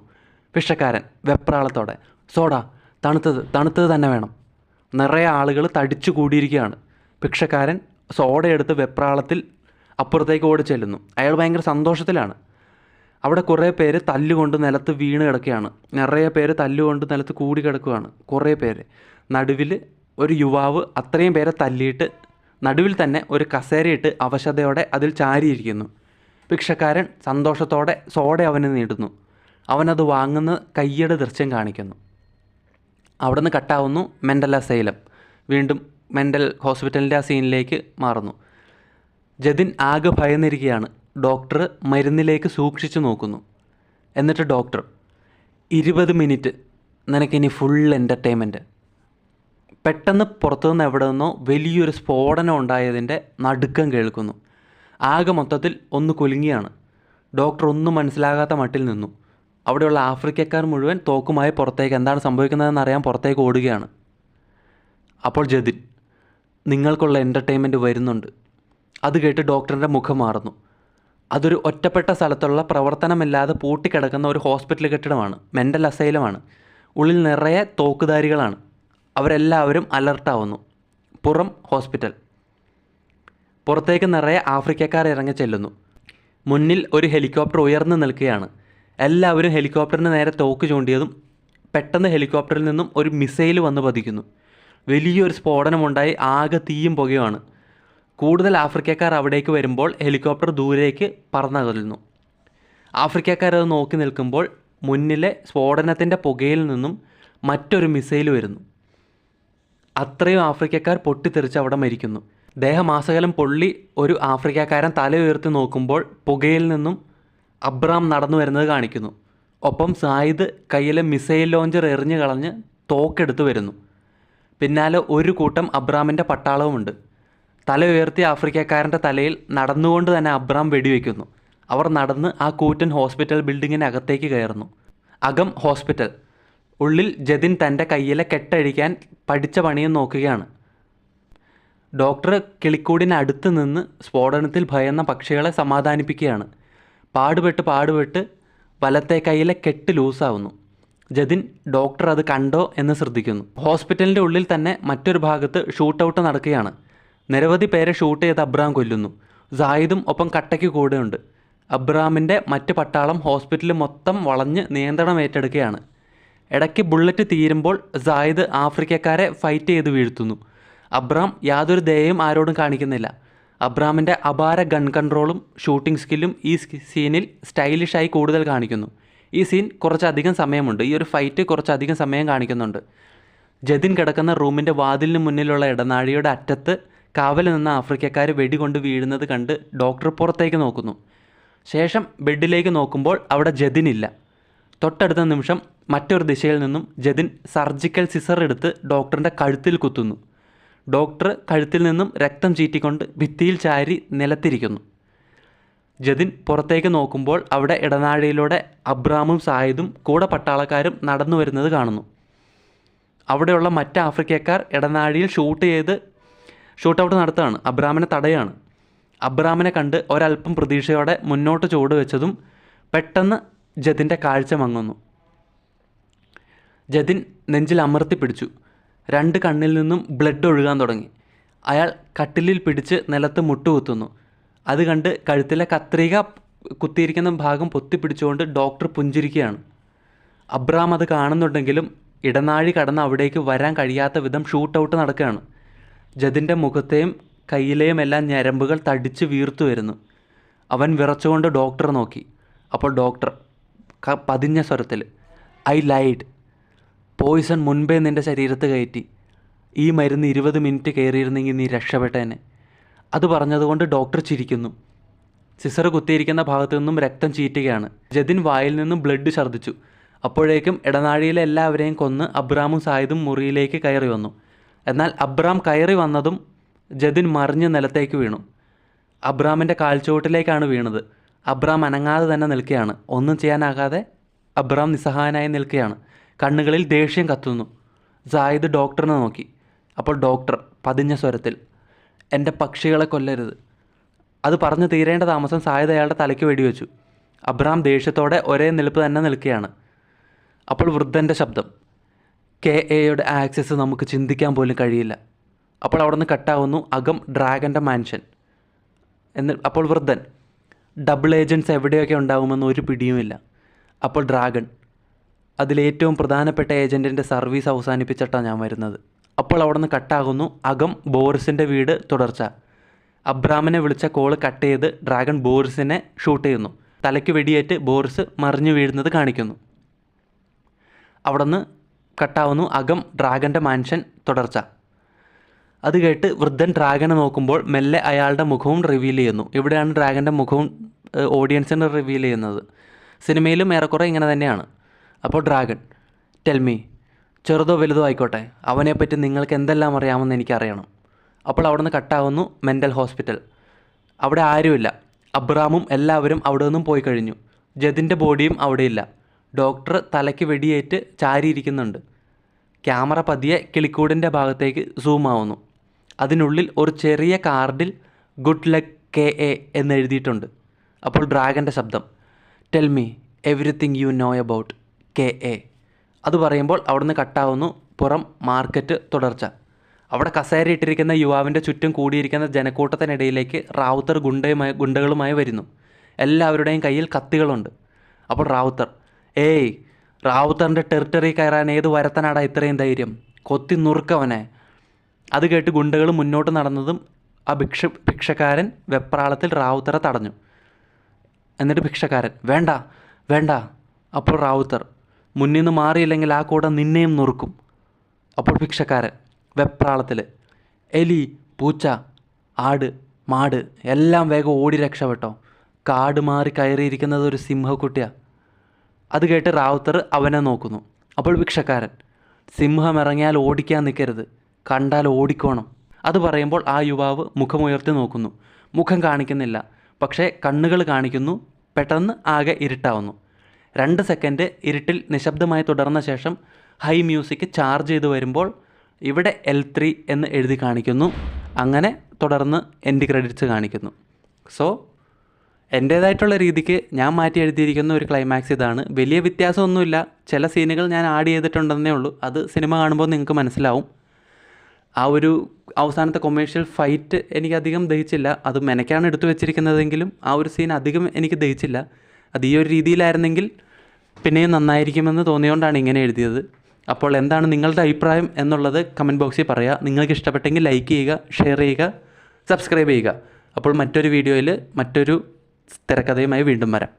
ഭിക്ഷക്കാരൻ വെപ്രാളത്തോടെ, സോഡ, തണുത്തത് തന്നെ വേണം. നിറയെ ആളുകൾ തടിച്ചു കൂടിയിരിക്കുകയാണ്. ഭിക്ഷക്കാരൻ സോഡ എടുത്ത് വെപ്രാളത്തിൽ അപ്പുറത്തേക്ക് ഓടി ചെല്ലുന്നു. അയാൾ ഭയങ്കര സന്തോഷത്തിലാണ്. അവിടെ കുറേ പേര് തല്ലുകൊണ്ട് നിലത്ത് വീണ് കിടക്കുകയാണ്. നിറയെ പേര് തല്ലുകൊണ്ട് നിലത്ത് കൂടി കിടക്കുകയാണ്. കുറേ പേര്. നടുവിൽ ഒരു യുവാവ് അത്രയും പേരെ തല്ലിയിട്ട് നടുവിൽ തന്നെ ഒരു കസേരയിട്ട് അവശതയോടെ അതിൽ ചാരിയിരിക്കുന്നു. ഭിക്ഷക്കാരൻ സന്തോഷത്തോടെ സോഡ അവന് നീട്ടുന്നു. അവനത് വാങ്ങുന്ന കയ്യുടെ ദൃശ്യം കാണിക്കുന്നു. അവിടെ നിന്ന് കട്ടാവുന്നു. Mental asylum. വീണ്ടും മെൻ്റൽ ഹോസ്പിറ്റലിൻ്റെ ആ സീനിലേക്ക് മാറുന്നു. ജതിൻ ആകെ ഭയന്നിരിക്കുകയാണ്. ഡോക്ടർ മരുന്നിലേക്ക് സൂക്ഷിച്ചു നോക്കുന്നു. എന്നിട്ട് ഡോക്ടർ, 20 മിനിറ്റ്, നിനക്കിനി ഫുൾ എൻ്റർടൈൻമെൻറ്റ്. പെട്ടെന്ന് പുറത്തുനിന്ന് എവിടെ നിന്നോ വലിയൊരു സ്ഫോടനം ഉണ്ടായതിൻ്റെ നടുക്കം കേൾക്കുന്നു. ആകെ മൊത്തത്തിൽ ഒന്ന് കുലുങ്ങിയാണ്. ഡോക്ടർ ഒന്നും മനസ്സിലാകാത്ത മട്ടിൽ നിന്നു. അവിടെയുള്ള ആഫ്രിക്കക്കാർ മുഴുവൻ തോക്കുമായി പുറത്തേക്ക്, എന്താണ് സംഭവിക്കുന്നതെന്ന് അറിയാൻ പുറത്തേക്ക് ഓടുകയാണ്. അപ്പോൾ ജതിൻ, നിങ്ങൾക്കുള്ള എൻ്റർടൈൻമെൻറ്റ് വരുന്നുണ്ട്. അത് കേട്ട് ഡോക്ടറിൻ്റെ മുഖം മാറുന്നു. അതൊരു ഒറ്റപ്പെട്ട സ്ഥലത്തുള്ള പ്രവർത്തനമില്ലാതെ പൂട്ടിക്കിടക്കുന്ന ഒരു ഹോസ്പിറ്റൽ കെട്ടിടമാണ്. മെൻ്റൽ അസൈലമാണ്. ഉള്ളിൽ നിറയെ തോക്കുധാരികളാണ്. അവരെല്ലാവരും അലർട്ടാവുന്നു. പുറം ഹോസ്പിറ്റൽ. പുറത്തേക്ക് നിറയെ ആഫ്രിക്കക്കാർ ഇറങ്ങി ചെല്ലുന്നു. മുന്നിൽ ഒരു ഹെലികോപ്റ്റർ ഉയർന്നു നിൽക്കുകയാണ്. എല്ലാവരും ഹെലികോപ്റ്ററിന് നേരെ തോക്ക് ചൂണ്ടിയതും പെട്ടെന്ന് ഹെലികോപ്റ്ററിൽ നിന്നും ഒരു മിസൈൽ വന്ന് പതിക്കുന്നു. വലിയൊരു സ്ഫോടനമുണ്ടായി. ആകെ തീയും പുകയുമാണ്. കൂടുതൽ ആഫ്രിക്കക്കാർ അവിടേക്ക് വരുമ്പോൾ ഹെലികോപ്റ്റർ ദൂരേക്ക് പറന്നകലുന്നു. ആഫ്രിക്കക്കാരത് നോക്കി നിൽക്കുമ്പോൾ മുന്നിലെ സ്ഫോടനത്തിൻ്റെ പുകയിൽ നിന്നും മറ്റൊരു മിസൈൽ വരുന്നു. അത്രയും ആഫ്രിക്കക്കാർ പൊട്ടിത്തെറിച്ച് അവിടെ മരിക്കുന്നു. ദേഹമാസകലം പൊള്ളി ഒരു ആഫ്രിക്കക്കാരൻ തല ഉയർത്തി നോക്കുമ്പോൾ പുകയിൽ നിന്നും അബ്രാം നടന്നു വരുന്നത് കാണിക്കുന്നു. ഒപ്പം സായിദ് കയ്യിലെ മിസൈൽ ലോഞ്ചർ എറിഞ്ഞു കളഞ്ഞ് തോക്കെടുത്ത് വരുന്നു. പിന്നാലെ ഒരു കൂട്ടം അബ്രാമിൻ്റെ പട്ടാളവുമുണ്ട്. തല ഉയർത്തിയ ആഫ്രിക്കക്കാരൻ്റെ തലയിൽ നടന്നുകൊണ്ട് തന്നെ അബ്രാം വെടിവെക്കുന്നു. അവർ നടന്ന് ആ കൂറ്റൻ ഹോസ്പിറ്റൽ ബിൽഡിങ്ങിനകത്തേക്ക് കയറുന്നു. അകം ഹോസ്പിറ്റൽ. ഉള്ളിൽ ജതിൻ തൻ്റെ കയ്യിലെ കെട്ടഴിക്കാൻ പഠിച്ച പണിയും നോക്കുകയാണ്. ഡോക്ടർ കിളിക്കൂടിനടുത്ത് നിന്ന് സ്ഫോടനത്തിൽ ഭയന്ന പക്ഷികളെ സമാധാനിപ്പിക്കുകയാണ്. പാടുപെട്ട് വലത്തെ കൈയിലെ കെട്ട് ലൂസാവുന്നു. ജതിൻ ഡോക്ടർ അത് കണ്ടോ എന്ന് ശ്രദ്ധിക്കുന്നു. ഹോസ്പിറ്റലിൻ്റെ ഉള്ളിൽ തന്നെ മറ്റൊരു ഭാഗത്ത് ഷൂട്ടൗട്ട് നടക്കുകയാണ്. നിരവധി പേരെ ഷൂട്ട് ചെയ്ത് അബ്രാം കൊല്ലുന്നു. സായിദും ഒപ്പം കട്ടയ്ക്ക് കൂടെയുണ്ട്. അബ്രാമിൻ്റെ മറ്റ് പട്ടാളം ഹോസ്പിറ്റൽ മൊത്തം വളഞ്ഞ് നിയന്ത്രണം ഏറ്റെടുക്കുകയാണ്. ഇടയ്ക്ക് ബുള്ളറ്റ് തീരുമ്പോൾ സായിദ് ആഫ്രിക്കക്കാരെ ഫൈറ്റ് ചെയ്ത് വീഴ്ത്തുന്നു. അബ്രാം യാതൊരു ദയയും ആരോടും കാണിക്കുന്നില്ല. അബ്രാമിൻ്റെ അപാര ഗൺ കൺട്രോളും ഷൂട്ടിംഗ് സ്കില്ലും ഈ സീനിൽ സ്റ്റൈലിഷായി കൂടുതൽ കാണിക്കുന്നു. ഈ സീൻ കുറച്ചധികം സമയമുണ്ട്. ഈ ഒരു ഫൈറ്റ് കുറച്ചധികം സമയം കാണിക്കുന്നുണ്ട്. ജതിൻ കിടക്കുന്ന റൂമിൻ്റെ വാതിലിന് മുന്നിലുള്ള ഇടനാഴിയുടെ അറ്റത്ത് കാവൽ നിന്ന ആഫ്രിക്കക്കാർ വെടികൊണ്ട് വീഴുന്നത് കണ്ട് ഡോക്ടർ പുറത്തേക്ക് നോക്കുന്നു. ശേഷം ബെഡിലേക്ക് നോക്കുമ്പോൾ അവിടെ ജതിനില്ല. തൊട്ടടുത്ത നിമിഷം മറ്റൊരു ദിശയിൽ നിന്നും ജതിൻ സർജിക്കൽ സിസർ എടുത്ത് ഡോക്ടറിൻ്റെ കഴുത്തിൽ കുത്തുന്നു. ഡോക്ടർ കഴുത്തിൽ നിന്നും രക്തം ചീറ്റിക്കൊണ്ട് ഭിത്തിയിൽ ചാരി നിലത്തിരിക്കുന്നു. ജതിൻ പുറത്തേക്ക് നോക്കുമ്പോൾ അവിടെ ഇടനാഴിയിലൂടെ അബ്രാമും സായിദും കൂടെ പട്ടാളക്കാരും നടന്നു വരുന്നത് കാണുന്നു. അവിടെയുള്ള മറ്റ് ആഫ്രിക്കക്കാർ ഇടനാഴിയിൽ ഷൂട്ടൗട്ട് നടത്തുകയാണ്. അബ്രാമിനെ തടയാണ്. അബ്രാമിനെ കണ്ട് ഒരല്പം പ്രതീക്ഷയോടെ മുന്നോട്ട് ചുവട് വെച്ചതും പെട്ടെന്ന് ജതിൻ്റെ കാഴ്ച മങ്ങുന്നു. ജതിൻ നെഞ്ചിൽ അമർത്തി പിടിച്ചു. 2 കണ്ണിൽ നിന്നും ബ്ലഡ് ഒഴുകാൻ തുടങ്ങി. അയാൾ കട്ടിലിൽ പിടിച്ച് നിലത്ത് മുട്ടുകുത്തുന്നു. അത് കണ്ട് കഴുത്തിലെ കത്രിക കുത്തിയിരിക്കുന്ന ഭാഗം പൊത്തിപ്പിടിച്ചുകൊണ്ട് ഡോക്ടർ പുഞ്ചിരിക്കുകയാണ്. അബ്രാം അത് കാണുന്നുണ്ടെങ്കിലും ഇടനാഴി കടന്ന് അവിടേക്ക് വരാൻ കഴിയാത്ത വിധം ഷൂട്ടൗട്ട് നടക്കുകയാണ്. ജതിൻ്റെ മുഖത്തെയും കയ്യിലെയും എല്ലാം ഞരമ്പുകൾ തടിച്ച് വീർത്തു വരുന്നു. അവൻ വിറച്ചുകൊണ്ട് ഡോക്ടറെ നോക്കി. അപ്പോൾ ഡോക്ടർ പതിഞ്ഞ സ്വരത്തിൽ, ഐ ലൈഡ്. പോയിസൺ മുൻപേ നിൻ്റെ ശരീരത്ത് കയറ്റി. ഈ മരുന്ന് 20 മിനിറ്റ് കയറിയിരുന്നെങ്കിൽ നീ രക്ഷപ്പെട്ടേനെ. അത് പറഞ്ഞതുകൊണ്ട് ഡോക്ടർ ചിരിക്കുന്നു. സിസർ കുത്തിയിരിക്കുന്ന ഭാഗത്തു നിന്നും രക്തം ചീറ്റുകയാണ്. ജതിൻ വായിൽ നിന്നും ബ്ലഡ് ഛർദ്ദിച്ചു. അപ്പോഴേക്കും ഇടനാഴിയിലെ എല്ലാവരെയും കൊന്ന് അബ്രാമും സായിദും മുറിയിലേക്ക് കയറി വന്നു. എന്നാൽ അബ്രാം കയറി വന്നതും ജതിൻ മറിഞ്ഞ് നിലത്തേക്ക് വീണു. അബ്രാമിൻ്റെ കാൽച്ചുവട്ടിലേക്കാണ് വീണത്. അബ്രാം അനങ്ങാതെ തന്നെ നിൽക്കുകയാണ്. ഒന്നും ചെയ്യാനാകാതെ അബ്രാം നിസ്സഹായനായി നിൽക്കുകയാണ്. കണ്ണുകളിൽ ദേഷ്യം കത്തുന്നു. സായിദ് ഡോക്ടറിനെ നോക്കി. അപ്പോൾ ഡോക്ടർ പതിഞ്ഞ സ്വരത്തിൽ, എൻ്റെ പക്ഷികളെ കൊല്ലരുത്. അത് പറഞ്ഞു തീരേണ്ട താമസം സായിദ് അയാളുടെ തലയ്ക്ക് വെടിവെച്ചു. അബ്രാം ദേഷ്യത്തോടെ ഒരേ നിൽപ്പ് തന്നെ നിൽക്കുകയാണ്. അപ്പോൾ വൃദ്ധൻ്റെ ശബ്ദം, KAയുടെ ആക്സസ് നമുക്ക് ചിന്തിക്കാൻ പോലും കഴിയില്ല. അപ്പോൾ അവിടെ നിന്ന് കട്ടാവുന്നു അകം ഡ്രാഗൻ്റെ മാൻഷൻ. അപ്പോൾ വൃദ്ധൻ, ഡബിൾ ഏജൻറ്റ്സ് എവിടെയൊക്കെ ഉണ്ടാകുമെന്ന് ഒരു പിടിയുമില്ല. അപ്പോൾ ഡ്രാഗൺ, അതിലേറ്റവും പ്രധാനപ്പെട്ട ഏജൻറ്റിൻ്റെ സർവീസ് അവസാനിപ്പിച്ചിട്ടാണ് ഞാൻ വരുന്നത്. അപ്പോൾ അവിടെ നിന്ന് കട്ടാകുന്നു അകം ബോറിസിൻ്റെ വീട് തുടർച്ച. അബ്രാമിനെ വിളിച്ച കോള് കട്ട് ചെയ്ത് ഡ്രാഗൺ ബോറിസിനെ ഷൂട്ട് ചെയ്യുന്നു. തലയ്ക്ക് വെടിയേറ്റ് ബോറിസ് മറിഞ്ഞു വീഴുന്നത് കാണിക്കുന്നു. അവിടെ നിന്ന് കട്ടാവുന്നു അകം ഡ്രാഗൻ്റെ മാൻഷൻ തുടർച്ച. അത് കേട്ട് വൃദ്ധൻ ഡ്രാഗനെ നോക്കുമ്പോൾ മെല്ലെ അയാളുടെ മുഖവും റിവീൽ ചെയ്യുന്നു. ഇവിടെയാണ് ഡ്രാഗൻ്റെ മുഖവും ഓഡിയൻസിന് റിവീൽ ചെയ്യുന്നത്. സിനിമയിലും ഏറെക്കുറെ ഇങ്ങനെ തന്നെയാണ്. അപ്പോൾ ഡ്രാഗൺ, ടെൽമി, ചെറുതോ വലുതോ ആയിക്കോട്ടെ, അവനെപ്പറ്റി നിങ്ങൾക്ക് എന്തെല്ലാം അറിയാമെന്ന് എനിക്കറിയണം. അപ്പോൾ അവിടെ നിന്ന് കട്ടാവുന്നു മെൻ്റൽ ഹോസ്പിറ്റൽ. അവിടെ ആരുമില്ല. അബ്രാമും എല്ലാവരും അവിടെ നിന്നും പോയി കഴിഞ്ഞു. ജതിൻ്റെ ബോഡിയും അവിടെയില്ല. ഡോക്ടർ തലയ്ക്ക് വെടിയേറ്റ് ചാരിയിരിക്കുന്നുണ്ട്. ക്യാമറ പതിയെ കിളിക്കൂടിൻ്റെ ഭാഗത്തേക്ക് സൂം ആവുന്നു. അതിനുള്ളിൽ ഒരു ചെറിയ കാർഡിൽ ഗുഡ് ലക്ക് KA എന്നെഴുതിയിട്ടുണ്ട്. അപ്പോൾ ഡ്രാഗൻ്റെ ശബ്ദം, tell me everything you know about KA. അത് പറയുമ്പോൾ അവിടുന്ന് കട്ടാവുന്നു പുറം മാർക്കറ്റ് തുടർച്ച. അവിടെ കസേര ഇട്ടിരിക്കുന്ന യുവാവിൻ്റെ ചുറ്റും കൂടിയിരിക്കുന്ന ജനക്കൂട്ടത്തിനിടയിലേക്ക് റാവുത്തർ ഗുണ്ടകളുമായി വരുന്നു. എല്ലാവരുടെയും കയ്യിൽ കത്തികളുണ്ട്. അപ്പോൾ റാവുത്തർ, ഏയ്, റാവുത്തറിൻ്റെ ടെറിട്ടറി കയറാൻ ഏത് വരത്തനാടാ ഇത്രയും ധൈര്യം? കൊത്തി നുറുക്കവനെ. അത് കേട്ട് ഗുണ്ടകൾ മുന്നോട്ട് നടന്നതും ആ ഭിക്ഷക്കാരൻ വെപ്രാളത്തിൽ റാവുത്തറെ തടഞ്ഞു. എന്നിട്ട് ഭിക്ഷക്കാരൻ, വേണ്ട വേണ്ട. അപ്പോൾ റാവുത്തർ, മുന്നിൽ നിന്ന് മാറിയില്ലെങ്കിൽ ആ കൂടെ നിന്നെയും നുറുക്കും. അപ്പോൾ ഭിക്ഷക്കാരൻ വെപ്രാളത്തിൽ, എലി, പൂച്ച, ആട്, മാട് എല്ലാം വേഗം ഓടി രക്ഷപ്പെട്ടോ. കാട് മാറി കയറിയിരിക്കുന്നത് ഒരു സിംഹക്കുട്ടിയാണ്. അത് കേട്ട് റാവുത്തർ അവനെ നോക്കുന്നു. അപ്പോൾ ഭിക്ഷക്കാരൻ, സിംഹം ഇറങ്ങിയാൽ ഓടിക്കാൻ നിൽക്കരുത്, കണ്ടാൽ ഓടിക്കോണം. അത് പറയുമ്പോൾ ആ യുവാവ് മുഖമുയർത്തി നോക്കുന്നു. മുഖം കാണിക്കുന്നില്ല, പക്ഷേ കണ്ണുകൾ കാണിക്കുന്നു. പെട്ടെന്ന് ആകെ ഇരുട്ടാവുന്നു. 2 സെക്കൻഡ് ഇരുട്ടിൽ നിശബ്ദമായി തുടർന്ന ശേഷം ഹൈ മ്യൂസിക് ചാർജ് ചെയ്ത് വരുമ്പോൾ ഇവിടെ L3 എന്ന് എഴുതി കാണിക്കുന്നു. അങ്ങനെ തുടർന്ന് എൻഡ് ക്രെഡിറ്റ്സ് കാണിക്കുന്നു. സോ എൻ്റേതായിട്ടുള്ള രീതിക്ക് ഞാൻ മാറ്റി എഴുതിയിരിക്കുന്ന ഒരു ക്ലൈമാക്സ് ഇതാണ്. വലിയ വ്യത്യാസമൊന്നുമില്ല. ചില സീനുകൾ ഞാൻ ആഡ് ചെയ്തിട്ടുണ്ടെന്നേ ഉള്ളൂ. അത് സിനിമ കാണുമ്പോൾ നിങ്ങൾക്ക് മനസ്സിലാവും. ആ ഒരു അവസാനത്തെ കൊമേഴ്ഷ്യൽ ഫൈറ്റ് എനിക്കധികം ദഹിച്ചില്ല. അത് മെനക്കാണ് എടുത്തു വെച്ചിരിക്കുന്നതെങ്കിലും ആ ഒരു സീൻ അധികം എനിക്ക് ദഹിച്ചില്ല. അത് ഈ ഒരു രീതിയിലായിരുന്നെങ്കിൽ പിന്നെയും നന്നായിരിക്കുമെന്ന് തോന്നിയോണ്ടാണ് ഇങ്ങനെ എഴുതിയത്. അപ്പോൾ എന്താണ് നിങ്ങളുടെ അഭിപ്രായം എന്നുള്ളത് കമൻറ്റ് ബോക്സിൽ പറയുക. നിങ്ങൾക്ക് ഇഷ്ടപ്പെട്ടെങ്കിൽ ലൈക്ക് ചെയ്യുക, ഷെയർ ചെയ്യുക, സബ്സ്ക്രൈബ് ചെയ്യുക. അപ്പോൾ മറ്റൊരു വീഡിയോയിൽ മറ്റൊരു തിരക്കഥയുമായി വീണ്ടും വരാം.